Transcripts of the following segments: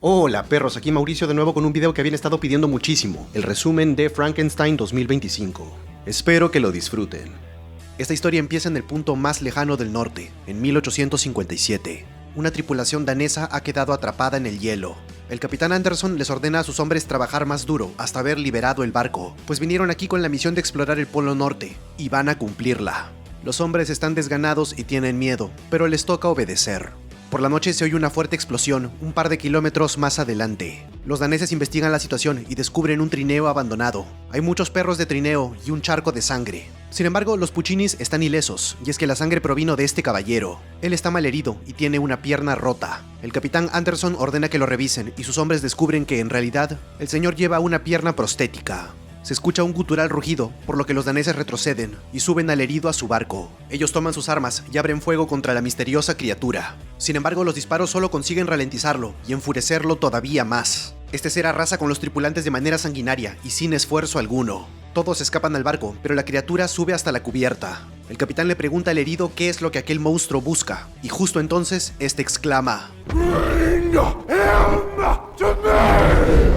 Hola perros, aquí Mauricio de nuevo con un video que habían estado pidiendo muchísimo, el resumen de Frankenstein 2025. Espero que lo disfruten. Esta historia empieza en el punto más lejano del norte, en 1857. Una tripulación danesa ha quedado atrapada en el hielo. El capitán Anderson les ordena a sus hombres trabajar más duro hasta haber liberado el barco, pues vinieron aquí con la misión de explorar el Polo Norte, y van a cumplirla. Los hombres están desganados y tienen miedo, pero les toca obedecer. Por la noche se oye una fuerte explosión, un par de kilómetros más adelante. Los daneses investigan la situación y descubren un trineo abandonado. Hay muchos perros de trineo y un charco de sangre. Sin embargo, los puccinis están ilesos, y es que la sangre provino de este caballero. Él está malherido y tiene una pierna rota. El capitán Anderson ordena que lo revisen y sus hombres descubren que, en realidad, el señor lleva una pierna prostética. Se escucha un gutural rugido, por lo que los daneses retroceden y suben al herido a su barco. Ellos toman sus armas y abren fuego contra la misteriosa criatura. Sin embargo, los disparos solo consiguen ralentizarlo y enfurecerlo todavía más. Este ser arrasa con los tripulantes de manera sanguinaria y sin esfuerzo alguno. Todos escapan al barco, pero la criatura sube hasta la cubierta. El capitán le pregunta al herido qué es lo que aquel monstruo busca, y justo entonces, este exclama: "Bring him to me".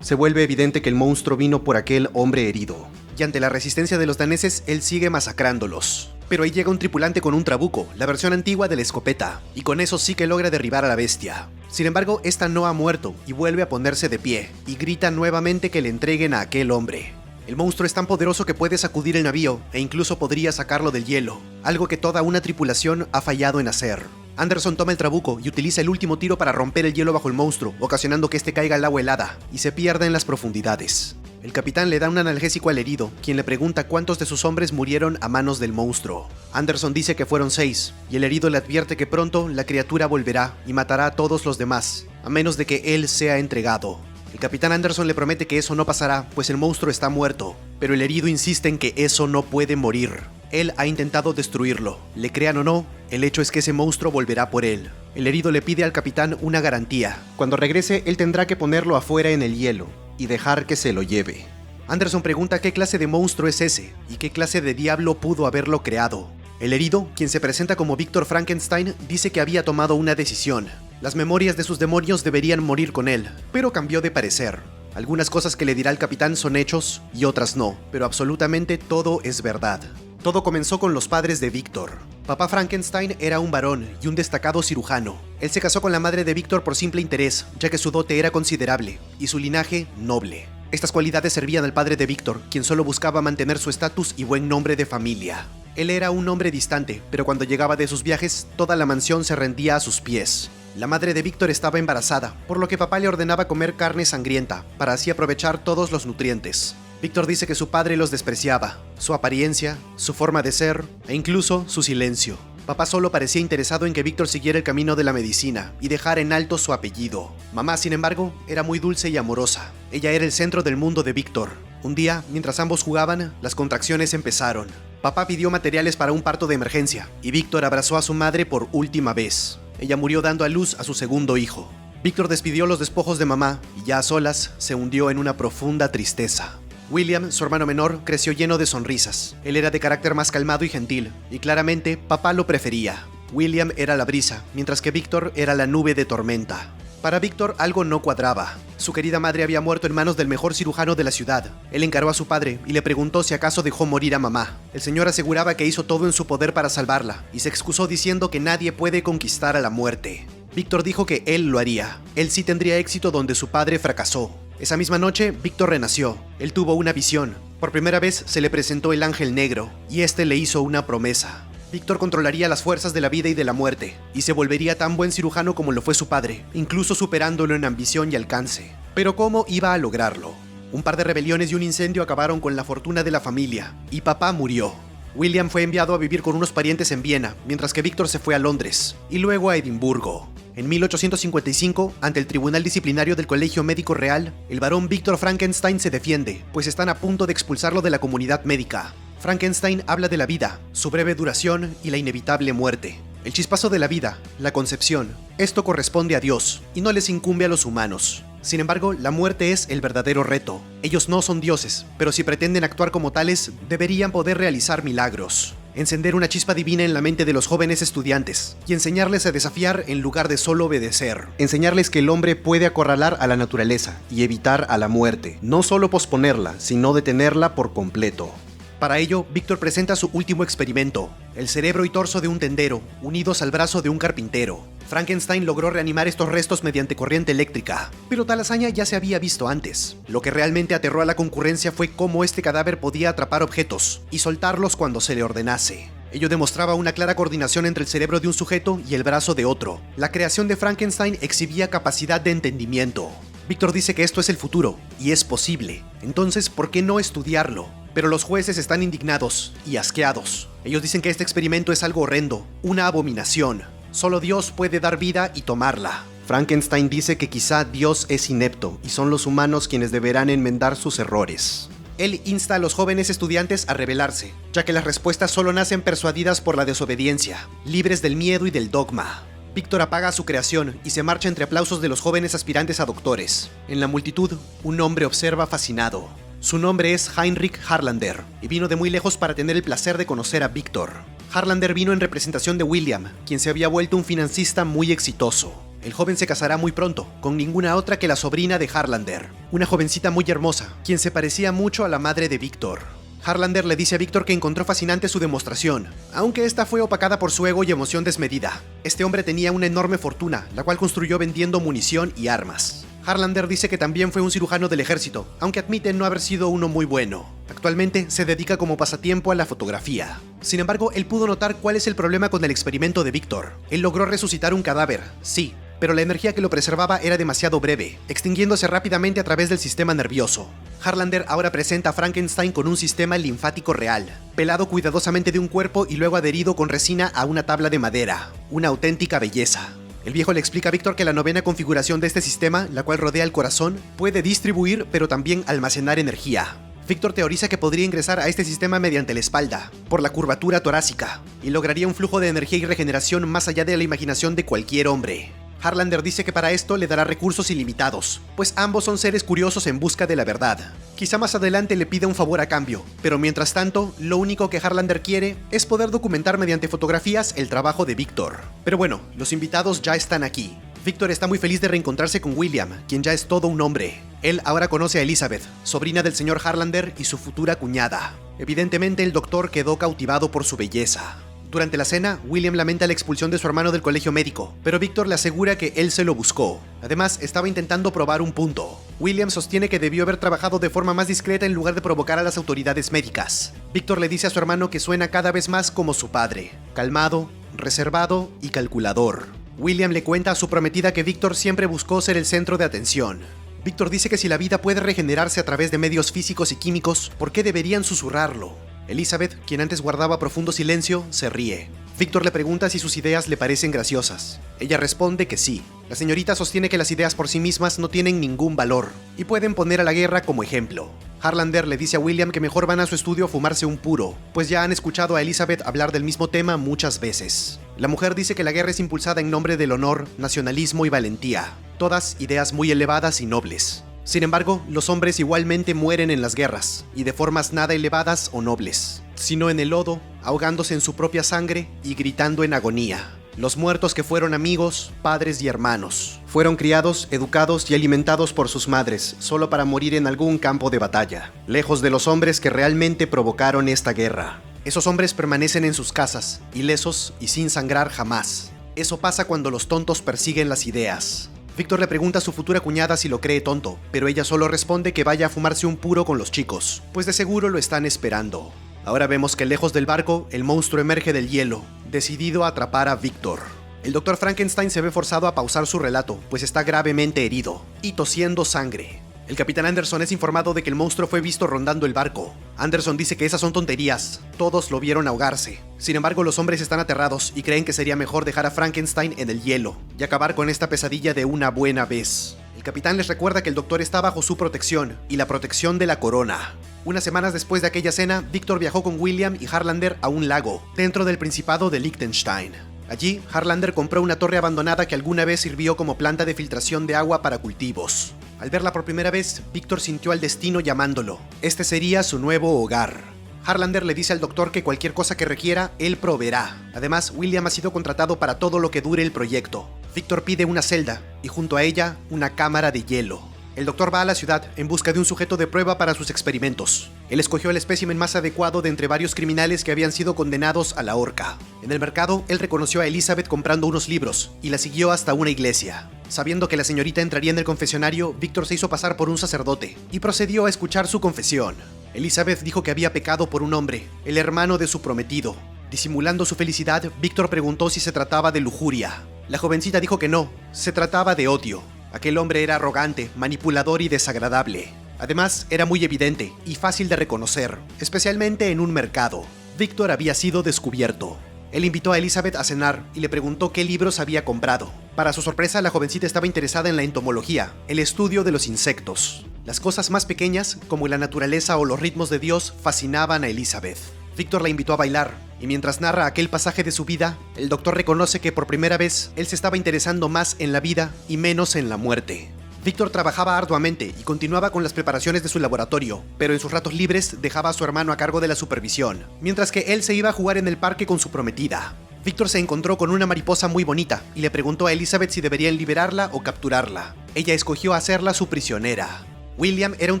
Se vuelve evidente que el monstruo vino por aquel hombre herido, y ante la resistencia de los daneses, él sigue masacrándolos. Pero ahí llega un tripulante con un trabuco, la versión antigua de la escopeta, y con eso sí que logra derribar a la bestia. Sin embargo, esta no ha muerto, y vuelve a ponerse de pie, y grita nuevamente que le entreguen a aquel hombre. El monstruo es tan poderoso que puede sacudir el navío, e incluso podría sacarlo del hielo, algo que toda una tripulación ha fallado en hacer. Anderson toma el trabuco y utiliza el último tiro para romper el hielo bajo el monstruo, ocasionando que este caiga al agua helada y se pierda en las profundidades. El capitán le da un analgésico al herido, quien le pregunta cuántos de sus hombres murieron a manos del monstruo. Anderson dice que fueron 6, y el herido le advierte que pronto la criatura volverá y matará a todos los demás, a menos de que él sea entregado. El capitán Anderson le promete que eso no pasará, pues el monstruo está muerto, pero el herido insiste en que eso no puede morir. Él ha intentado destruirlo. Le crean o no, el hecho es que ese monstruo volverá por él. El herido le pide al capitán una garantía. Cuando regrese, él tendrá que ponerlo afuera en el hielo y dejar que se lo lleve. Anderson pregunta qué clase de monstruo es ese y qué clase de diablo pudo haberlo creado. El herido, quien se presenta como Víctor Frankenstein, dice que había tomado una decisión. Las memorias de sus demonios deberían morir con él, pero cambió de parecer. Algunas cosas que le dirá el capitán son hechos y otras no, pero absolutamente todo es verdad. Todo comenzó con los padres de Víctor. Papá Frankenstein era un varón y un destacado cirujano. Él se casó con la madre de Víctor por simple interés, ya que su dote era considerable y su linaje noble. Estas cualidades servían al padre de Víctor, quien solo buscaba mantener su estatus y buen nombre de familia. Él era un hombre distante, pero cuando llegaba de sus viajes, toda la mansión se rendía a sus pies. La madre de Víctor estaba embarazada, por lo que papá le ordenaba comer carne sangrienta, para así aprovechar todos los nutrientes. Víctor dice que su padre los despreciaba, su apariencia, su forma de ser e incluso su silencio. Papá solo parecía interesado en que Víctor siguiera el camino de la medicina y dejara en alto su apellido. Mamá, sin embargo, era muy dulce y amorosa. Ella era el centro del mundo de Víctor. Un día, mientras ambos jugaban, las contracciones empezaron. Papá pidió materiales para un parto de emergencia y Víctor abrazó a su madre por última vez. Ella murió dando a luz a su segundo hijo. Víctor despidió los despojos de mamá y ya a solas se hundió en una profunda tristeza. William, su hermano menor, creció lleno de sonrisas. Él era de carácter más calmado y gentil, y claramente papá lo prefería. William era la brisa, mientras que Víctor era la nube de tormenta. Para Víctor algo no cuadraba. Su querida madre había muerto en manos del mejor cirujano de la ciudad. Él encaró a su padre y le preguntó si acaso dejó morir a mamá. El señor aseguraba que hizo todo en su poder para salvarla, y se excusó diciendo que nadie puede conquistar a la muerte. Víctor dijo que él lo haría. Él sí tendría éxito donde su padre fracasó. Esa misma noche, Víctor renació. Él tuvo una visión. Por primera vez se le presentó el ángel negro, y este le hizo una promesa. Víctor controlaría las fuerzas de la vida y de la muerte, y se volvería tan buen cirujano como lo fue su padre, incluso superándolo en ambición y alcance. Pero ¿cómo iba a lograrlo? Un par de rebeliones y un incendio acabaron con la fortuna de la familia, y papá murió. William fue enviado a vivir con unos parientes en Viena, mientras que Víctor se fue a Londres, y luego a Edimburgo. En 1855, ante el Tribunal Disciplinario del Colegio Médico Real, el varón Víctor Frankenstein se defiende, pues están a punto de expulsarlo de la comunidad médica. Frankenstein habla de la vida, su breve duración y la inevitable muerte. El chispazo de la vida, la concepción, esto corresponde a Dios y no les incumbe a los humanos. Sin embargo, la muerte es el verdadero reto. Ellos no son dioses, pero si pretenden actuar como tales, deberían poder realizar milagros. encender una chispa divina en la mente de los jóvenes estudiantes y enseñarles a desafiar en lugar de solo obedecer. Enseñarles que el hombre puede acorralar a la naturaleza y evitar a la muerte, no solo posponerla, sino detenerla por completo. Para ello, Víctor presenta su último experimento, el cerebro y torso de un tendero, unidos al brazo de un carpintero. Frankenstein logró reanimar estos restos mediante corriente eléctrica, pero tal hazaña ya se había visto antes. Lo que realmente aterró a la concurrencia fue cómo este cadáver podía atrapar objetos y soltarlos cuando se le ordenase. Ello demostraba una clara coordinación entre el cerebro de un sujeto y el brazo de otro. La creación de Frankenstein exhibía capacidad de entendimiento. Víctor dice que esto es el futuro, y es posible. Entonces, ¿por qué no estudiarlo? Pero los jueces están indignados y asqueados. Ellos dicen que este experimento es algo horrendo, una abominación. Solo Dios puede dar vida y tomarla. Frankenstein dice que quizá Dios es inepto y son los humanos quienes deberán enmendar sus errores. Él insta a los jóvenes estudiantes a rebelarse, ya que las respuestas solo nacen persuadidas por la desobediencia, libres del miedo y del dogma. Víctor apaga su creación y se marcha entre aplausos de los jóvenes aspirantes a doctores. En la multitud, un hombre observa fascinado. Su nombre es Heinrich Harlander, y vino de muy lejos para tener el placer de conocer a Víctor. Harlander vino en representación de William, quien se había vuelto un financista muy exitoso. El joven se casará muy pronto, con ninguna otra que la sobrina de Harlander, una jovencita muy hermosa, quien se parecía mucho a la madre de Víctor. Harlander le dice a Víctor que encontró fascinante su demostración, aunque esta fue opacada por su ego y emoción desmedida. Este hombre tenía una enorme fortuna, la cual construyó vendiendo munición y armas. Harlander dice que también fue un cirujano del ejército, aunque admite no haber sido uno muy bueno. Actualmente se dedica como pasatiempo a la fotografía. Sin embargo, él pudo notar cuál es el problema con el experimento de Víctor. Él logró resucitar un cadáver, sí, pero la energía que lo preservaba era demasiado breve, extinguiéndose rápidamente a través del sistema nervioso. Harlander ahora presenta a Frankenstein con un sistema linfático real, pelado cuidadosamente de un cuerpo y luego adherido con resina a una tabla de madera. Una auténtica belleza. El viejo le explica a Víctor que la novena configuración de este sistema, la cual rodea el corazón, puede distribuir pero también almacenar energía. Víctor teoriza que podría ingresar a este sistema mediante la espalda, por la curvatura torácica, y lograría un flujo de energía y regeneración más allá de la imaginación de cualquier hombre. Harlander dice que para esto le dará recursos ilimitados, pues ambos son seres curiosos en busca de la verdad. Quizá más adelante le pida un favor a cambio, pero mientras tanto, lo único que Harlander quiere es poder documentar mediante fotografías el trabajo de Víctor. Pero bueno, los invitados ya están aquí. Víctor está muy feliz de reencontrarse con William, quien ya es todo un hombre. Él ahora conoce a Elizabeth, sobrina del señor Harlander y su futura cuñada. Evidentemente el doctor quedó cautivado por su belleza. Durante la cena, William lamenta la expulsión de su hermano del colegio médico, pero Víctor le asegura que él se lo buscó. Además, estaba intentando probar un punto. William sostiene que debió haber trabajado de forma más discreta en lugar de provocar a las autoridades médicas. Víctor le dice a su hermano que suena cada vez más como su padre, calmado, reservado y calculador. William le cuenta a su prometida que Víctor siempre buscó ser el centro de atención. Víctor dice que si la vida puede regenerarse a través de medios físicos y químicos, ¿por qué deberían susurrarlo? Elizabeth, quien antes guardaba profundo silencio, se ríe. Víctor le pregunta si sus ideas le parecen graciosas. Ella responde que sí. La señorita sostiene que las ideas por sí mismas no tienen ningún valor y pueden poner a la guerra como ejemplo. Harlander le dice a William que mejor van a su estudio a fumarse un puro, pues ya han escuchado a Elizabeth hablar del mismo tema muchas veces. La mujer dice que la guerra es impulsada en nombre del honor, nacionalismo y valentía, todas ideas muy elevadas y nobles. Sin embargo, los hombres igualmente mueren en las guerras, y de formas nada elevadas o nobles, sino en el lodo, ahogándose en su propia sangre y gritando en agonía. Los muertos que fueron amigos, padres y hermanos, fueron criados, educados y alimentados por sus madres, solo para morir en algún campo de batalla, lejos de los hombres que realmente provocaron esta guerra. Esos hombres permanecen en sus casas, ilesos y sin sangrar jamás. Eso pasa cuando los tontos persiguen las ideas. Víctor le pregunta a su futura cuñada si lo cree tonto, pero ella solo responde que vaya a fumarse un puro con los chicos, pues de seguro lo están esperando. Ahora vemos que lejos del barco, el monstruo emerge del hielo, decidido a atrapar a Víctor. El Dr. Frankenstein se ve forzado a pausar su relato, pues está gravemente herido y tosiendo sangre. El capitán Anderson es informado de que el monstruo fue visto rondando el barco. Anderson dice que esas son tonterías, todos lo vieron ahogarse. Sin embargo, los hombres están aterrados y creen que sería mejor dejar a Frankenstein en el hielo y acabar con esta pesadilla de una buena vez. El capitán les recuerda que el doctor está bajo su protección y la protección de la corona. Unas semanas después de aquella cena, Víctor viajó con William y Harlander a un lago, dentro del Principado de Liechtenstein. Allí, Harlander compró una torre abandonada que alguna vez sirvió como planta de filtración de agua para cultivos. Al verla por primera vez, Víctor sintió al destino llamándolo. Este sería su nuevo hogar. Harlander le dice al doctor que cualquier cosa que requiera, él proveerá. Además, William ha sido contratado para todo lo que dure el proyecto. Victor pide una celda y junto a ella una cámara de hielo. El doctor va a la ciudad en busca de un sujeto de prueba para sus experimentos. Él escogió el espécimen más adecuado de entre varios criminales que habían sido condenados a la horca. En el mercado, él reconoció a Elizabeth comprando unos libros y la siguió hasta una iglesia. Sabiendo que la señorita entraría en el confesionario, Victor se hizo pasar por un sacerdote y procedió a escuchar su confesión. Elizabeth dijo que había pecado por un hombre, el hermano de su prometido. Disimulando su felicidad, Victor preguntó si se trataba de lujuria. La jovencita dijo que no, se trataba de odio. Aquel hombre era arrogante, manipulador y desagradable. Además, era muy evidente y fácil de reconocer, especialmente en un mercado. Victor había sido descubierto. Él invitó a Elizabeth a cenar y le preguntó qué libros había comprado. Para su sorpresa, la jovencita estaba interesada en la entomología, el estudio de los insectos. Las cosas más pequeñas, como la naturaleza o los ritmos de Dios, fascinaban a Elizabeth. Victor la invitó a bailar, y mientras narra aquel pasaje de su vida, el doctor reconoce que por primera vez él se estaba interesando más en la vida y menos en la muerte. Victor trabajaba arduamente y continuaba con las preparaciones de su laboratorio, pero en sus ratos libres dejaba a su hermano a cargo de la supervisión, mientras que él se iba a jugar en el parque con su prometida. Victor se encontró con una mariposa muy bonita y le preguntó a Elizabeth si deberían liberarla o capturarla. Ella escogió hacerla su prisionera. William era un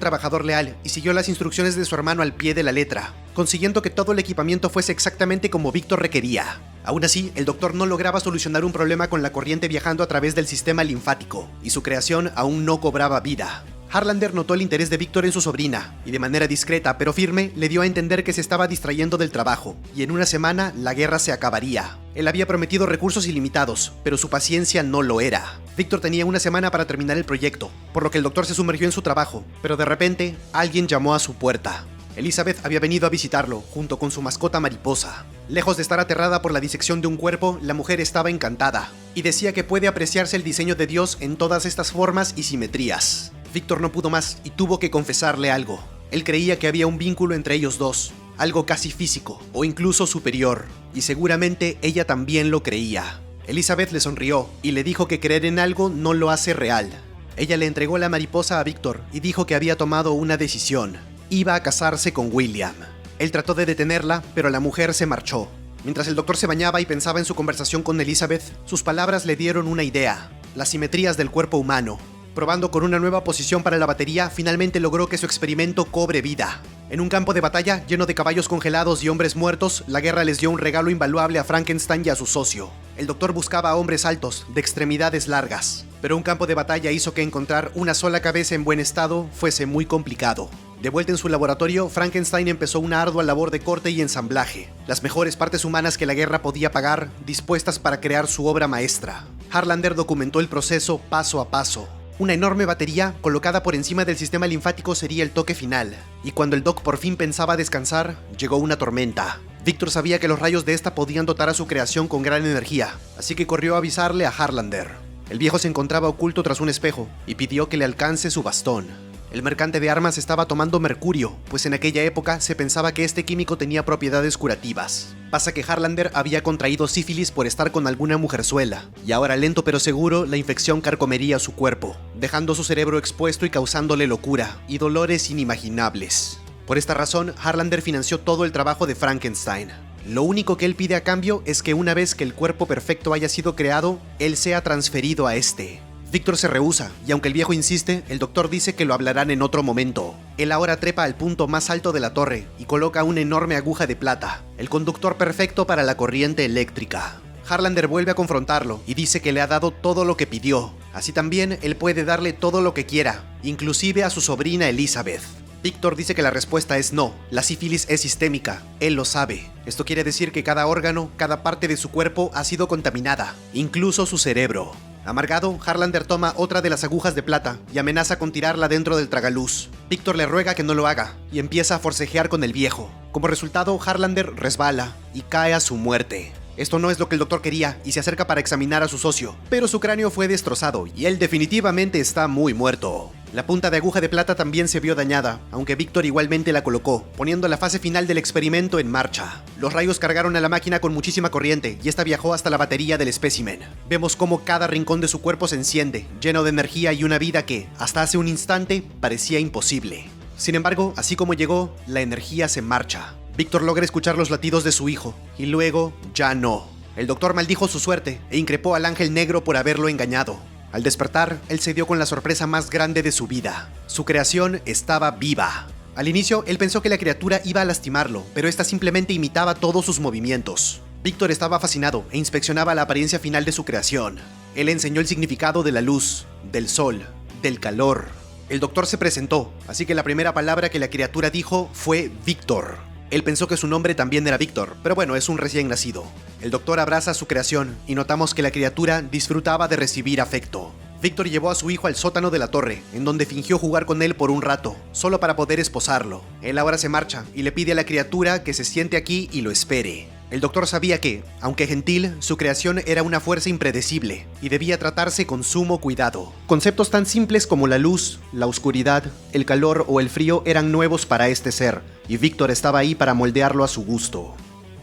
trabajador leal y siguió las instrucciones de su hermano al pie de la letra, consiguiendo que todo el equipamiento fuese exactamente como Victor requería. Aún así, el doctor no lograba solucionar un problema con la corriente viajando a través del sistema linfático, y su creación aún no cobraba vida. Harlander notó el interés de Victor en su sobrina, y de manera discreta pero firme le dio a entender que se estaba distrayendo del trabajo, y en una semana la guerra se acabaría. Él había prometido recursos ilimitados, pero su paciencia no lo era. Victor tenía una semana para terminar el proyecto, por lo que el doctor se sumergió en su trabajo, pero de repente, alguien llamó a su puerta. Elizabeth había venido a visitarlo, junto con su mascota mariposa. Lejos de estar aterrada por la disección de un cuerpo, la mujer estaba encantada, y decía que puede apreciarse el diseño de Dios en todas estas formas y simetrías. Victor no pudo más y tuvo que confesarle algo. Él creía que había un vínculo entre ellos dos, algo casi físico, o incluso superior, y seguramente ella también lo creía. Elizabeth le sonrió y le dijo que creer en algo no lo hace real. Ella le entregó la mariposa a Victor y dijo que había tomado una decisión. Iba a casarse con William. Él trató de detenerla, pero la mujer se marchó. Mientras el doctor se bañaba y pensaba en su conversación con Elizabeth, sus palabras le dieron una idea: las simetrías del cuerpo humano. Probando con una nueva posición para la batería, finalmente logró que su experimento cobre vida. En un campo de batalla lleno de caballos congelados y hombres muertos, la guerra les dio un regalo invaluable a Frankenstein y a su socio. El doctor buscaba a hombres altos, de extremidades largas, pero un campo de batalla hizo que encontrar una sola cabeza en buen estado fuese muy complicado. De vuelta en su laboratorio, Frankenstein empezó una ardua labor de corte y ensamblaje, las mejores partes humanas que la guerra podía pagar, dispuestas para crear su obra maestra. Harlander documentó el proceso paso a paso. Una enorme batería colocada por encima del sistema linfático sería el toque final, y cuando el Doc por fin pensaba descansar, llegó una tormenta. Victor sabía que los rayos de esta podían dotar a su creación con gran energía, así que corrió a avisarle a Harlander. El viejo se encontraba oculto tras un espejo y pidió que le alcance su bastón. El mercante de armas estaba tomando mercurio, pues en aquella época se pensaba que este químico tenía propiedades curativas. Pasa que Harlander había contraído sífilis por estar con alguna mujerzuela, y ahora lento pero seguro la infección carcomería su cuerpo, dejando su cerebro expuesto y causándole locura y dolores inimaginables. Por esta razón, Harlander financió todo el trabajo de Frankenstein. Lo único que él pide a cambio es que una vez que el cuerpo perfecto haya sido creado, él sea transferido a este. Victor se rehúsa, y aunque el viejo insiste, el doctor dice que lo hablarán en otro momento. Él ahora trepa al punto más alto de la torre y coloca una enorme aguja de plata, el conductor perfecto para la corriente eléctrica. Harlander vuelve a confrontarlo y dice que le ha dado todo lo que pidió. Así también él puede darle todo lo que quiera, inclusive a su sobrina Elizabeth. Victor dice que la respuesta es no, la sífilis es sistémica, él lo sabe. Esto quiere decir que cada órgano, cada parte de su cuerpo ha sido contaminada, incluso su cerebro. Amargado, Harlander toma otra de las agujas de plata y amenaza con tirarla dentro del tragaluz. Victor le ruega que no lo haga y empieza a forcejear con el viejo. Como resultado, Harlander resbala y cae a su muerte. Esto no es lo que el doctor quería y se acerca para examinar a su socio, pero su cráneo fue destrozado y él definitivamente está muy muerto. La punta de aguja de plata también se vio dañada, aunque Victor igualmente la colocó, poniendo la fase final del experimento en marcha. Los rayos cargaron a la máquina con muchísima corriente y esta viajó hasta la batería del espécimen. Vemos cómo cada rincón de su cuerpo se enciende, lleno de energía y una vida que, hasta hace un instante, parecía imposible. Sin embargo, así como llegó, la energía se marcha. Víctor logra escuchar los latidos de su hijo, y luego ya no. El doctor maldijo su suerte e increpó al ángel negro por haberlo engañado. Al despertar, él se dio con la sorpresa más grande de su vida. Su creación estaba viva. Al inicio, él pensó que la criatura iba a lastimarlo, pero esta simplemente imitaba todos sus movimientos. Víctor estaba fascinado e inspeccionaba la apariencia final de su creación. Él enseñó el significado de la luz, del sol, del calor. El doctor se presentó, así que la primera palabra que la criatura dijo fue Víctor. Él pensó que su nombre también era Víctor, pero bueno, es un recién nacido. El doctor abraza su creación y notamos que la criatura disfrutaba de recibir afecto. Víctor llevó a su hijo al sótano de la torre, en donde fingió jugar con él por un rato, solo para poder esposarlo. Él ahora se marcha y le pide a la criatura que se siente aquí y lo espere. El doctor sabía que, aunque gentil, su creación era una fuerza impredecible y debía tratarse con sumo cuidado. Conceptos tan simples como la luz, la oscuridad, el calor o el frío eran nuevos para este ser, y Víctor estaba ahí para moldearlo a su gusto.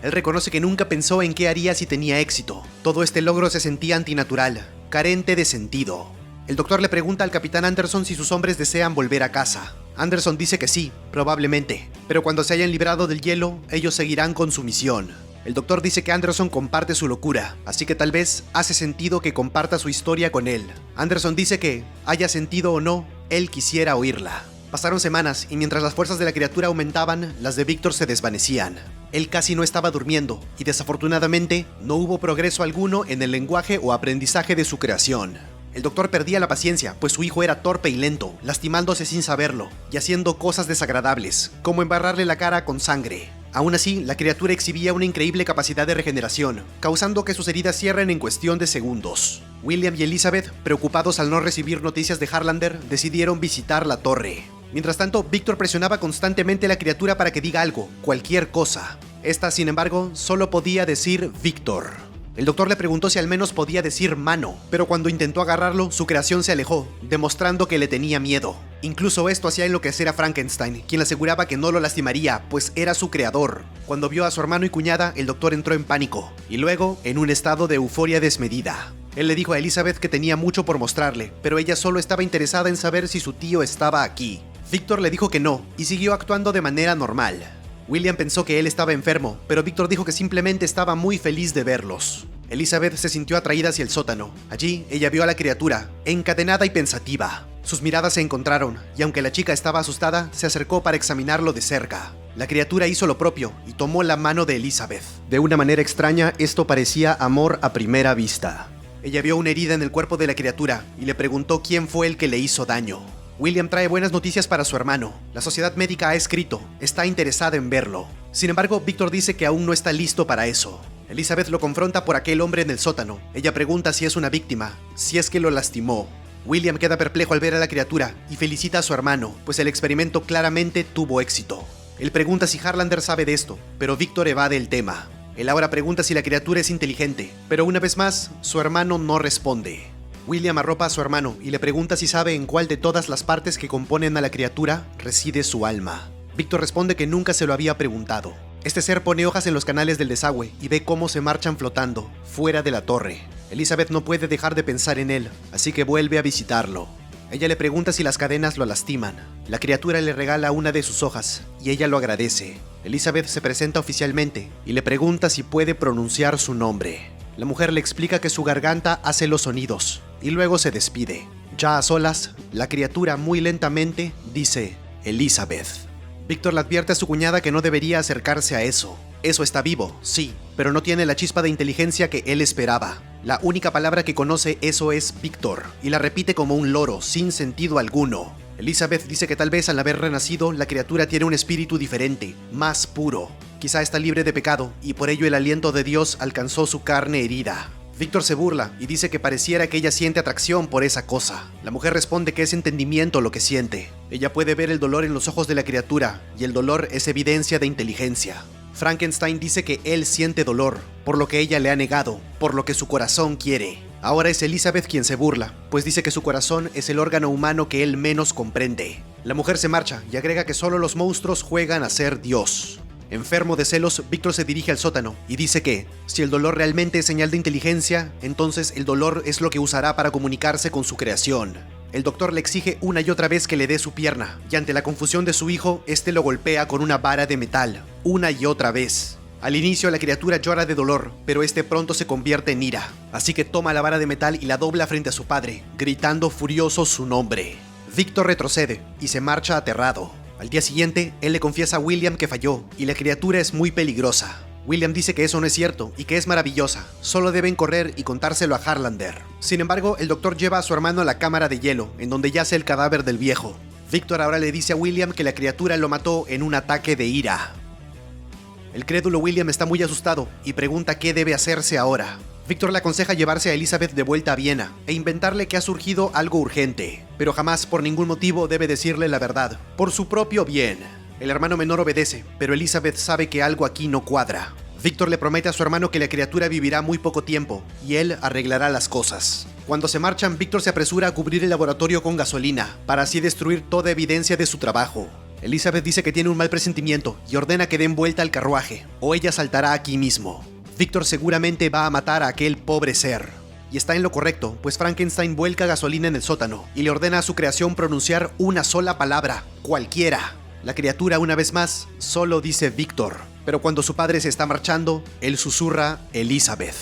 Él reconoce que nunca pensó en qué haría si tenía éxito. Todo este logro se sentía antinatural, carente de sentido. El doctor le pregunta al capitán Anderson si sus hombres desean volver a casa. Anderson dice que sí, probablemente, pero cuando se hayan librado del hielo, ellos seguirán con su misión. El doctor dice que Anderson comparte su locura, así que tal vez hace sentido que comparta su historia con él. Anderson dice que, haya sentido o no, él quisiera oírla. Pasaron semanas y mientras las fuerzas de la criatura aumentaban, las de Víctor se desvanecían. Él casi no estaba durmiendo y desafortunadamente no hubo progreso alguno en el lenguaje o aprendizaje de su creación. El doctor perdía la paciencia, pues su hijo era torpe y lento, lastimándose sin saberlo y haciendo cosas desagradables, como embarrarle la cara con sangre. Aún así, la criatura exhibía una increíble capacidad de regeneración, causando que sus heridas cierren en cuestión de segundos. William y Elizabeth, preocupados al no recibir noticias de Harlander, decidieron visitar la torre. Mientras tanto, Víctor presionaba constantemente a la criatura para que diga algo, cualquier cosa. Esta, sin embargo, solo podía decir Víctor. El doctor le preguntó si al menos podía decir mano, pero cuando intentó agarrarlo, su creación se alejó, demostrando que le tenía miedo. Incluso esto hacía enloquecer a Frankenstein, quien le aseguraba que no lo lastimaría, pues era su creador. Cuando vio a su hermano y cuñada, el doctor entró en pánico, y luego en un estado de euforia desmedida. Él le dijo a Elizabeth que tenía mucho por mostrarle, pero ella solo estaba interesada en saber si su tío estaba aquí. Víctor le dijo que no, y siguió actuando de manera normal. William pensó que él estaba enfermo, pero Víctor dijo que simplemente estaba muy feliz de verlos. Elizabeth se sintió atraída hacia el sótano. Allí, ella vio a la criatura, encadenada y pensativa. Sus miradas se encontraron, y aunque la chica estaba asustada, se acercó para examinarlo de cerca. La criatura hizo lo propio y tomó la mano de Elizabeth. De una manera extraña, esto parecía amor a primera vista. Ella vio una herida en el cuerpo de la criatura y le preguntó quién fue el que le hizo daño. William trae buenas noticias para su hermano. La sociedad médica ha escrito, está interesada en verlo. Sin embargo, Víctor dice que aún no está listo para eso. Elizabeth lo confronta por aquel hombre en el sótano. Ella pregunta si es una víctima, si es que lo lastimó. William queda perplejo al ver a la criatura y felicita a su hermano, pues el experimento claramente tuvo éxito. Él pregunta si Harlander sabe de esto, pero Víctor evade el tema. Él ahora pregunta si la criatura es inteligente, pero una vez más, su hermano no responde. William arropa a su hermano y le pregunta si sabe en cuál de todas las partes que componen a la criatura reside su alma. Víctor responde que nunca se lo había preguntado. Este ser pone hojas en los canales del desagüe y ve cómo se marchan flotando, fuera de la torre. Elizabeth no puede dejar de pensar en él, así que vuelve a visitarlo. Ella le pregunta si las cadenas lo lastiman. La criatura le regala una de sus hojas y ella lo agradece. Elizabeth se presenta oficialmente y le pregunta si puede pronunciar su nombre. La mujer le explica que su garganta hace los sonidos y luego se despide. Ya a solas, la criatura muy lentamente dice Elizabeth. Víctor le advierte a su cuñada que no debería acercarse a eso. Eso está vivo, sí, pero no tiene la chispa de inteligencia que él esperaba. La única palabra que conoce eso es Víctor, y la repite como un loro, sin sentido alguno. Elizabeth dice que tal vez al haber renacido, la criatura tiene un espíritu diferente, más puro. Quizá está libre de pecado, y por ello el aliento de Dios alcanzó su carne herida. Víctor se burla y dice que pareciera que ella siente atracción por esa cosa. La mujer responde que es entendimiento lo que siente. Ella puede ver el dolor en los ojos de la criatura, y el dolor es evidencia de inteligencia. Frankenstein dice que él siente dolor, por lo que ella le ha negado, por lo que su corazón quiere. Ahora es Elizabeth quien se burla, pues dice que su corazón es el órgano humano que él menos comprende. La mujer se marcha y agrega que solo los monstruos juegan a ser Dios. Enfermo de celos, Víctor se dirige al sótano y dice que, si el dolor realmente es señal de inteligencia, entonces el dolor es lo que usará para comunicarse con su creación. El doctor le exige una y otra vez que le dé su pierna, y ante la confusión de su hijo, este lo golpea con una vara de metal. una y otra vez. Al inicio la criatura llora de dolor, pero este pronto se convierte en ira, así que toma la vara de metal y la dobla frente a su padre, gritando furioso su nombre. Victor retrocede y se marcha aterrado. Al día siguiente, él le confiesa a William que falló y la criatura es muy peligrosa. William dice que eso no es cierto y que es maravillosa, solo deben correr y contárselo a Harlander. Sin embargo, el doctor lleva a su hermano a la cámara de hielo, en donde yace el cadáver del viejo. Victor ahora le dice a William que la criatura lo mató en un ataque de ira. El crédulo William está muy asustado y pregunta qué debe hacerse ahora. Victor le aconseja llevarse a Elizabeth de vuelta a Viena e inventarle que ha surgido algo urgente, pero jamás por ningún motivo debe decirle la verdad, por su propio bien. El hermano menor obedece, pero Elizabeth sabe que algo aquí no cuadra. Victor le promete a su hermano que la criatura vivirá muy poco tiempo y él arreglará las cosas. Cuando se marchan, Victor se apresura a cubrir el laboratorio con gasolina, para así destruir toda evidencia de su trabajo. Elizabeth dice que tiene un mal presentimiento y ordena que den vuelta al carruaje, o ella saltará aquí mismo. Victor seguramente va a matar a aquel pobre ser. Y está en lo correcto, pues Frankenstein vuelca gasolina en el sótano y le ordena a su creación pronunciar una sola palabra, cualquiera. La criatura, una vez más, solo dice Victor, pero cuando su padre se está marchando, él susurra Elizabeth.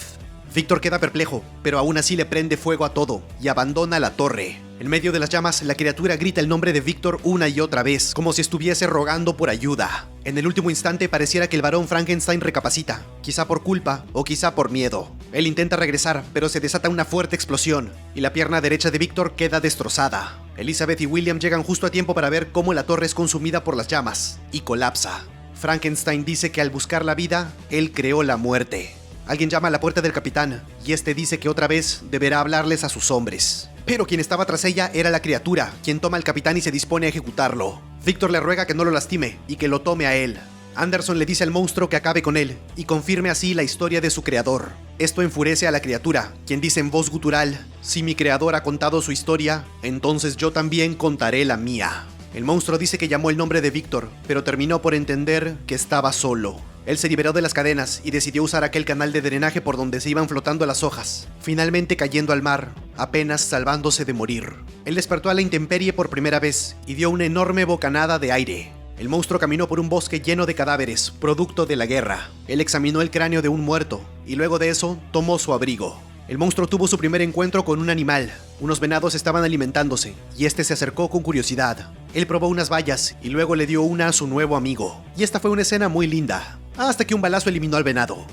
Victor queda perplejo, pero aún así le prende fuego a todo y abandona la torre. En medio de las llamas, la criatura grita el nombre de Victor una y otra vez, como si estuviese rogando por ayuda. En el último instante pareciera que el varón Frankenstein recapacita, quizá por culpa o quizá por miedo. Él intenta regresar, pero se desata una fuerte explosión y la pierna derecha de Victor queda destrozada. Elizabeth y William llegan justo a tiempo para ver cómo la torre es consumida por las llamas y colapsa. Frankenstein dice que al buscar la vida, él creó la muerte. Alguien llama a la puerta del capitán y este dice que otra vez deberá hablarles a sus hombres. Pero quien estaba tras ella era la criatura, quien toma al capitán y se dispone a ejecutarlo. Victor le ruega que no lo lastime y que lo tome a él. Anderson le dice al monstruo que acabe con él y confirme así la historia de su creador. Esto enfurece a la criatura, quien dice en voz gutural: si mi creador ha contado su historia, entonces yo también contaré la mía. El monstruo dice que llamó el nombre de Victor, pero terminó por entender que estaba solo. Él se liberó de las cadenas y decidió usar aquel canal de drenaje por donde se iban flotando las hojas, finalmente cayendo al mar, apenas salvándose de morir. Él despertó a la intemperie por primera vez y dio una enorme bocanada de aire. El monstruo caminó por un bosque lleno de cadáveres, producto de la guerra. Él examinó el cráneo de un muerto y luego de eso tomó su abrigo. El monstruo tuvo su primer encuentro con un animal. Unos venados estaban alimentándose y este se acercó con curiosidad. Él probó unas bayas y luego le dio una a su nuevo amigo. Y esta fue una escena muy linda, hasta que un balazo eliminó al venado.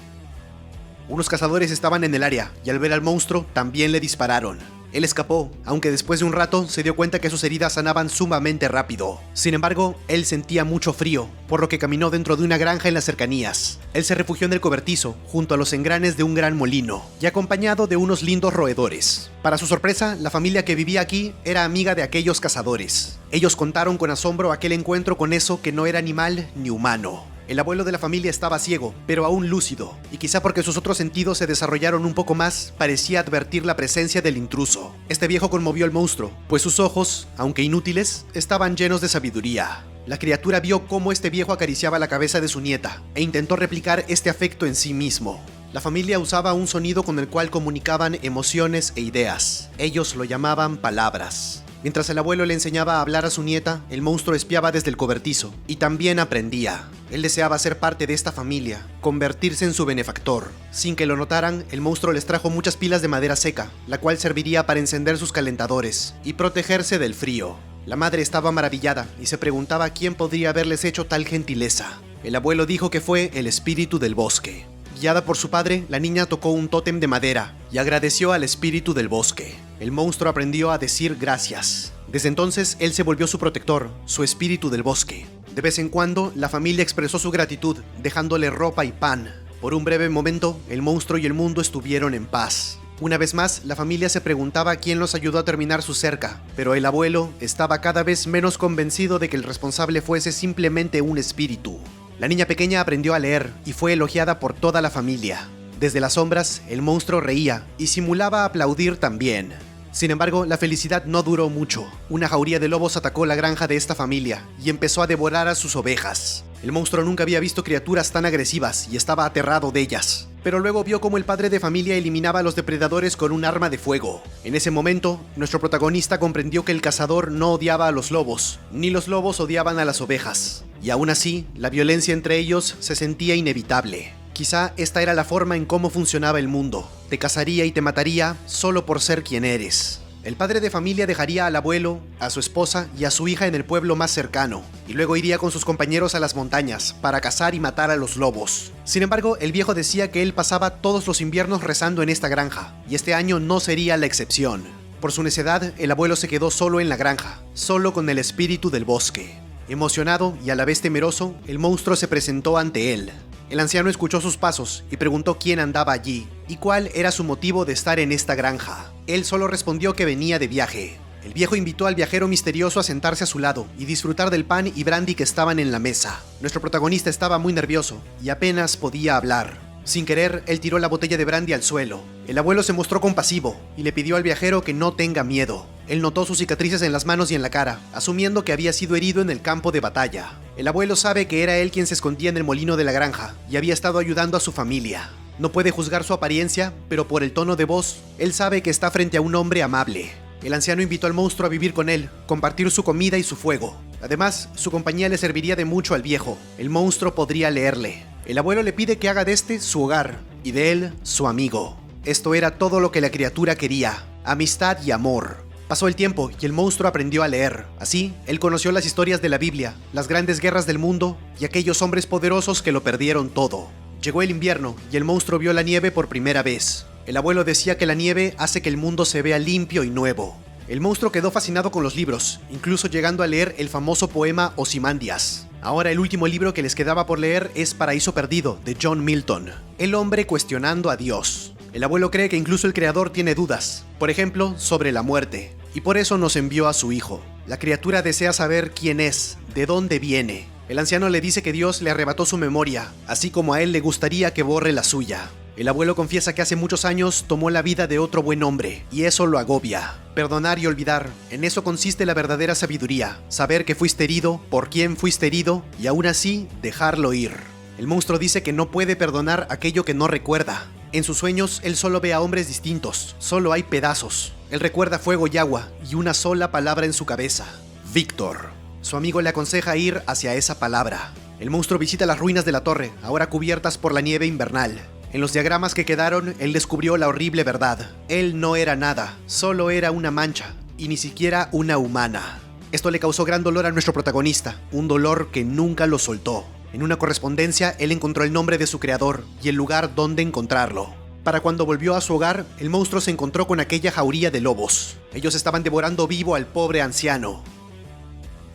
Unos cazadores estaban en el área y al ver al monstruo también le dispararon. Él escapó, aunque después de un rato se dio cuenta que sus heridas sanaban sumamente rápido. Sin embargo, él sentía mucho frío, por lo que caminó dentro de una granja en las cercanías. Él se refugió en el cobertizo, junto a los engranes de un gran molino, y acompañado de unos lindos roedores. Para su sorpresa, la familia que vivía aquí era amiga de aquellos cazadores. Ellos contaron con asombro aquel encuentro con eso que no era animal ni humano. El abuelo de la familia estaba ciego, pero aún lúcido, y quizá porque sus otros sentidos se desarrollaron un poco más, parecía advertir la presencia del intruso. Este viejo conmovió al monstruo, pues sus ojos, aunque inútiles, estaban llenos de sabiduría. La criatura vio cómo este viejo acariciaba la cabeza de su nieta, e intentó replicar este afecto en sí mismo. La familia usaba un sonido con el cual comunicaban emociones e ideas. Ellos lo llamaban palabras. Mientras el abuelo le enseñaba a hablar a su nieta, el monstruo espiaba desde el cobertizo y también aprendía. Él deseaba ser parte de esta familia, convertirse en su benefactor. Sin que lo notaran, el monstruo les trajo muchas pilas de madera seca, la cual serviría para encender sus calentadores y protegerse del frío. La madre estaba maravillada y se preguntaba quién podría haberles hecho tal gentileza. El abuelo dijo que fue el espíritu del bosque. Guiada por su padre, la niña tocó un tótem de madera y agradeció al espíritu del bosque. El monstruo aprendió a decir gracias. Desde entonces, él se volvió su protector, su espíritu del bosque. De vez en cuando, la familia expresó su gratitud, dejándole ropa y pan. Por un breve momento, el monstruo y el mundo estuvieron en paz. Una vez más, la familia se preguntaba quién los ayudó a terminar su cerca, pero el abuelo estaba cada vez menos convencido de que el responsable fuese simplemente un espíritu. La niña pequeña aprendió a leer y fue elogiada por toda la familia. Desde las sombras, el monstruo reía y simulaba aplaudir también. Sin embargo, la felicidad no duró mucho. Una jauría de lobos atacó la granja de esta familia y empezó a devorar a sus ovejas. El monstruo nunca había visto criaturas tan agresivas y estaba aterrado de ellas. pero luego vio cómo el padre de familia eliminaba a los depredadores con un arma de fuego. En ese momento, nuestro protagonista comprendió que el cazador no odiaba a los lobos, ni los lobos odiaban a las ovejas, y aún así, la violencia entre ellos se sentía inevitable. Quizá esta era la forma en cómo funcionaba el mundo. Te cazaría y te mataría solo por ser quien eres. El padre de familia dejaría al abuelo, a su esposa y a su hija en el pueblo más cercano, y luego iría con sus compañeros a las montañas para cazar y matar a los lobos. Sin embargo, el viejo decía que él pasaba todos los inviernos rezando en esta granja, y este año no sería la excepción. Por su necedad, el abuelo se quedó solo en la granja, solo con el espíritu del bosque. Emocionado y a la vez temeroso, el monstruo se presentó ante él. El anciano escuchó sus pasos y preguntó quién andaba allí y cuál era su motivo de estar en esta granja. Él solo respondió que venía de viaje. El viejo invitó al viajero misterioso a sentarse a su lado y disfrutar del pan y brandy que estaban en la mesa. Nuestro protagonista estaba muy nervioso y apenas podía hablar. Sin querer, él tiró la botella de brandy al suelo. El abuelo se mostró compasivo y le pidió al viajero que no tenga miedo. Él notó sus cicatrices en las manos y en la cara, asumiendo que había sido herido en el campo de batalla. El abuelo sabe que era él quien se escondía en el molino de la granja y había estado ayudando a su familia. No puede juzgar su apariencia, pero por el tono de voz, él sabe que está frente a un hombre amable. El anciano invitó al monstruo a vivir con él, compartir su comida y su fuego. Además, su compañía le serviría de mucho al viejo. El monstruo podría leerle. El abuelo le pide que haga de este su hogar y de él su amigo. Esto era todo lo que la criatura quería: amistad y amor. Pasó el tiempo y el monstruo aprendió a leer. Así, él conoció las historias de la Biblia, las grandes guerras del mundo y aquellos hombres poderosos que lo perdieron todo. Llegó el invierno y el monstruo vio la nieve por primera vez. El abuelo decía que la nieve hace que el mundo se vea limpio y nuevo. El monstruo quedó fascinado con los libros, incluso llegando a leer el famoso poema Ozymandias. Ahora el último libro que les quedaba por leer es Paraíso Perdido, de John Milton. El hombre cuestionando a Dios. El abuelo cree que incluso el creador tiene dudas, por ejemplo, sobre la muerte, y por eso nos envió a su hijo. La criatura desea saber quién es, de dónde viene. El anciano le dice que Dios le arrebató su memoria, así como a él le gustaría que borre la suya. El abuelo confiesa que hace muchos años tomó la vida de otro buen hombre, y eso lo agobia. Perdonar y olvidar, en eso consiste la verdadera sabiduría. Saber que fuiste herido, por quién fuiste herido, y aún así, dejarlo ir. El monstruo dice que no puede perdonar aquello que no recuerda. En sus sueños, él solo ve a hombres distintos, solo hay pedazos. Él recuerda fuego y agua, y una sola palabra en su cabeza: Víctor. Su amigo le aconseja ir hacia esa palabra. El monstruo visita las ruinas de la torre, ahora cubiertas por la nieve invernal. En los diagramas que quedaron, él descubrió la horrible verdad. Él no era nada, solo era una mancha, y ni siquiera una humana. Esto le causó gran dolor a nuestro protagonista, un dolor que nunca lo soltó. En una correspondencia, él encontró el nombre de su creador y el lugar donde encontrarlo. Para cuando volvió a su hogar, el monstruo se encontró con aquella jauría de lobos. Ellos estaban devorando vivo al pobre anciano.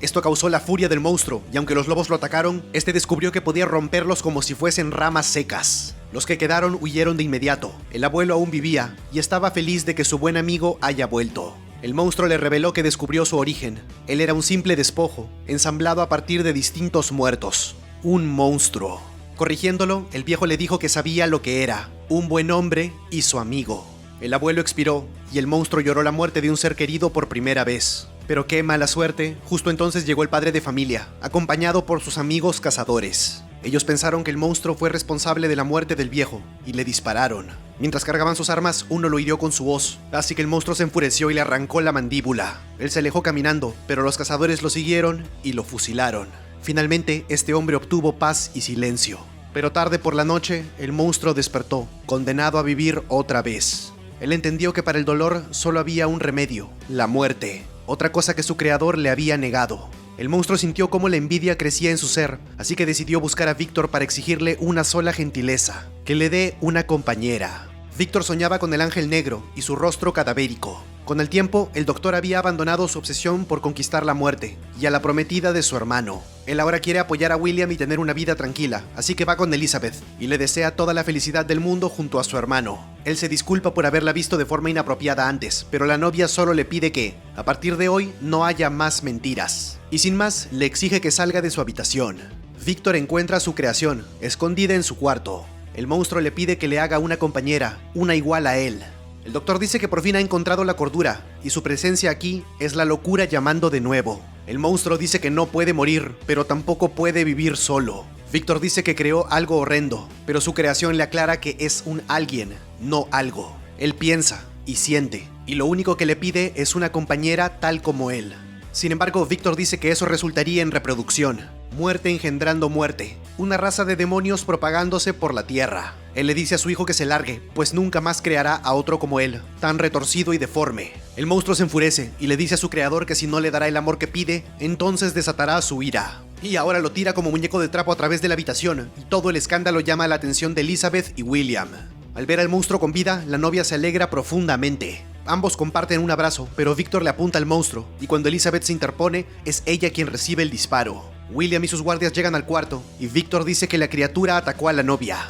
Esto causó la furia del monstruo, y aunque los lobos lo atacaron, este descubrió que podía romperlos como si fuesen ramas secas. Los que quedaron huyeron de inmediato. El abuelo aún vivía, y estaba feliz de que su buen amigo haya vuelto. El monstruo le reveló que descubrió su origen. Él era un simple despojo, ensamblado a partir de distintos muertos. Un monstruo. Corrigiéndolo, el viejo le dijo que sabía lo que era: un buen hombre y su amigo. El abuelo expiró, y el monstruo lloró la muerte de un ser querido por primera vez. Pero qué mala suerte, justo entonces llegó el padre de familia, acompañado por sus amigos cazadores. Ellos pensaron que el monstruo fue responsable de la muerte del viejo, y le dispararon. Mientras cargaban sus armas, uno lo hirió con su hoz, así que el monstruo se enfureció y le arrancó la mandíbula. Él se alejó caminando, pero los cazadores lo siguieron y lo fusilaron. Finalmente, este hombre obtuvo paz y silencio. Pero tarde por la noche, el monstruo despertó, condenado a vivir otra vez. Él entendió que para el dolor solo había un remedio: la muerte. Otra cosa que su creador le había negado. El monstruo sintió cómo la envidia crecía en su ser, así que decidió buscar a Víctor para exigirle una sola gentileza: que le dé una compañera. Víctor soñaba con el ángel negro y su rostro cadavérico. Con el tiempo, el doctor había abandonado su obsesión por conquistar la muerte y a la prometida de su hermano. Él ahora quiere apoyar a William y tener una vida tranquila, así que va con Elizabeth y le desea toda la felicidad del mundo junto a su hermano. Él se disculpa por haberla visto de forma inapropiada antes, pero la novia solo le pide que, a partir de hoy, no haya más mentiras. Y sin más, le exige que salga de su habitación. Víctor encuentra su creación, escondida en su cuarto. El monstruo le pide que le haga una compañera, una igual a él. El doctor dice que por fin ha encontrado la cordura, y su presencia aquí es la locura llamando de nuevo. El monstruo dice que no puede morir, pero tampoco puede vivir solo. Victor dice que creó algo horrendo, pero su creación le aclara que es un alguien, no algo. Él piensa y siente, y lo único que le pide es una compañera tal como él. Sin embargo, Victor dice que eso resultaría en reproducción, muerte engendrando muerte, una raza de demonios propagándose por la tierra. Él le dice a su hijo que se largue, pues nunca más creará a otro como él, tan retorcido y deforme. El monstruo se enfurece y le dice a su creador que si no le dará el amor que pide, entonces desatará su ira. Y ahora lo tira como muñeco de trapo a través de la habitación, y todo el escándalo llama la atención de Elizabeth y William. Al ver al monstruo con vida, la novia se alegra profundamente. Ambos comparten un abrazo, pero Victor le apunta al monstruo, y cuando Elizabeth se interpone, es ella quien recibe el disparo. William y sus guardias llegan al cuarto, y Victor dice que la criatura atacó a la novia.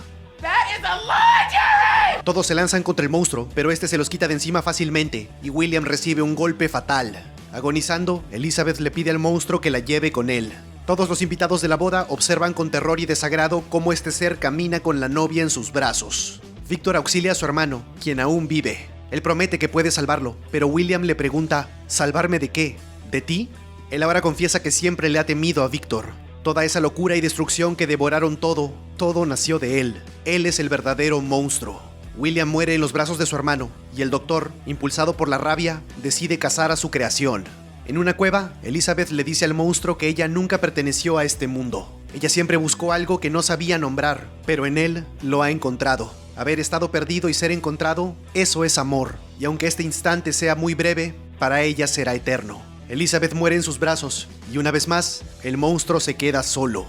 Todos se lanzan contra el monstruo, pero este se los quita de encima fácilmente, y William recibe un golpe fatal. Agonizando, Elizabeth le pide al monstruo que la lleve con él. Todos los invitados de la boda observan con terror y desagrado cómo este ser camina con la novia en sus brazos. Victor auxilia a su hermano, quien aún vive. Él promete que puede salvarlo, pero William le pregunta, ¿salvarme de qué? ¿De ti? Él ahora confiesa que siempre le ha temido a Victor. Toda esa locura y destrucción que devoraron todo nació de él. Él es el verdadero monstruo. William muere en los brazos de su hermano, y el doctor, impulsado por la rabia, decide cazar a su creación. En una cueva, Elizabeth le dice al monstruo que ella nunca perteneció a este mundo. Ella siempre buscó algo que no sabía nombrar, pero en él lo ha encontrado. Haber estado perdido y ser encontrado, eso es amor, y aunque este instante sea muy breve, para ella será eterno. Elizabeth muere en sus brazos, y una vez más, el monstruo se queda solo.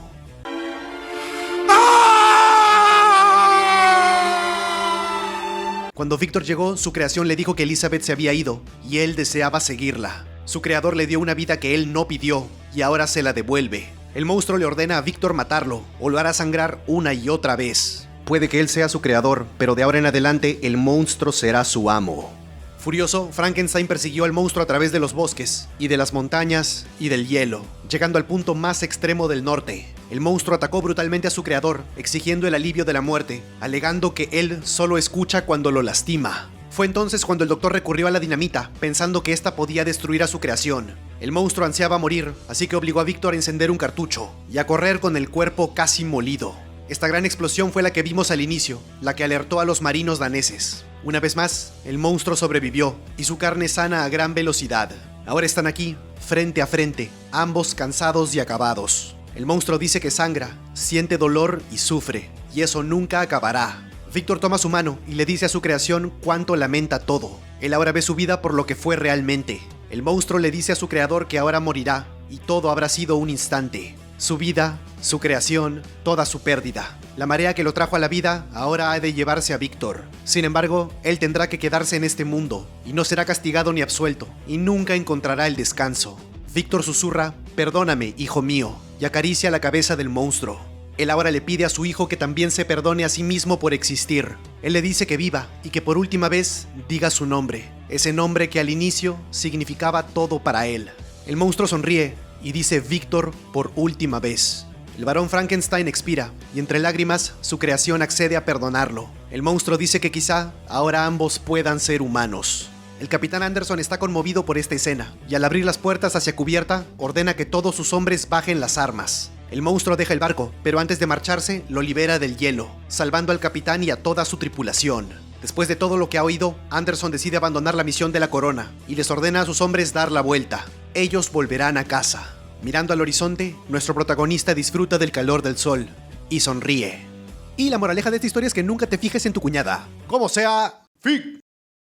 Cuando Victor llegó, su creación le dijo que Elizabeth se había ido, y él deseaba seguirla. Su creador le dio una vida que él no pidió, y ahora se la devuelve. El monstruo le ordena a Victor matarlo, o lo hará sangrar una y otra vez. Puede que él sea su creador, pero de ahora en adelante el monstruo será su amo. Furioso, Frankenstein persiguió al monstruo a través de los bosques, y de las montañas, y del hielo, llegando al punto más extremo del norte. El monstruo atacó brutalmente a su creador, exigiendo el alivio de la muerte, alegando que él solo escucha cuando lo lastima. Fue entonces cuando el doctor recurrió a la dinamita, pensando que ésta podía destruir a su creación. El monstruo ansiaba morir, así que obligó a Victor a encender un cartucho, y a correr con el cuerpo casi molido. Esta gran explosión fue la que vimos al inicio, la que alertó a los marinos daneses. Una vez más, el monstruo sobrevivió, y su carne sana a gran velocidad. Ahora están aquí, frente a frente, ambos cansados y acabados. El monstruo dice que sangra, siente dolor y sufre, y eso nunca acabará. Victor toma su mano y le dice a su creación cuánto lamenta todo. Él ahora ve su vida por lo que fue realmente. El monstruo le dice a su creador que ahora morirá, y todo habrá sido un instante. Su vida, su creación, toda su pérdida. La marea que lo trajo a la vida ahora ha de llevarse a Victor. Sin embargo, él tendrá que quedarse en este mundo, y no será castigado ni absuelto, y nunca encontrará el descanso. Victor susurra, «Perdóname, hijo mío», y acaricia la cabeza del monstruo. Él ahora le pide a su hijo que también se perdone a sí mismo por existir. Él le dice que viva, y que por última vez diga su nombre. Ese nombre que al inicio significaba todo para él. El monstruo sonríe, y dice Victor por última vez. El varón Frankenstein expira, y entre lágrimas, su creación accede a perdonarlo. El monstruo dice que quizá ahora ambos puedan ser humanos. El capitán Anderson está conmovido por esta escena, y al abrir las puertas hacia cubierta, ordena que todos sus hombres bajen las armas. El monstruo deja el barco, pero antes de marcharse, lo libera del hielo, salvando al capitán y a toda su tripulación. Después de todo lo que ha oído, Anderson decide abandonar la misión de la corona, y les ordena a sus hombres dar la vuelta. Ellos volverán a casa. Mirando al horizonte, nuestro protagonista disfruta del calor del sol, y sonríe. Y la moraleja de esta historia es que nunca te fijes en tu cuñada. Como sea, fin.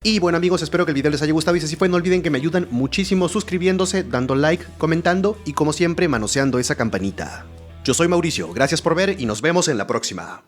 Y bueno amigos, espero que el video les haya gustado y si así fue no olviden que me ayudan muchísimo suscribiéndose, dando like, comentando y como siempre manoseando esa campanita. Yo soy Mauricio, gracias por ver y nos vemos en la próxima.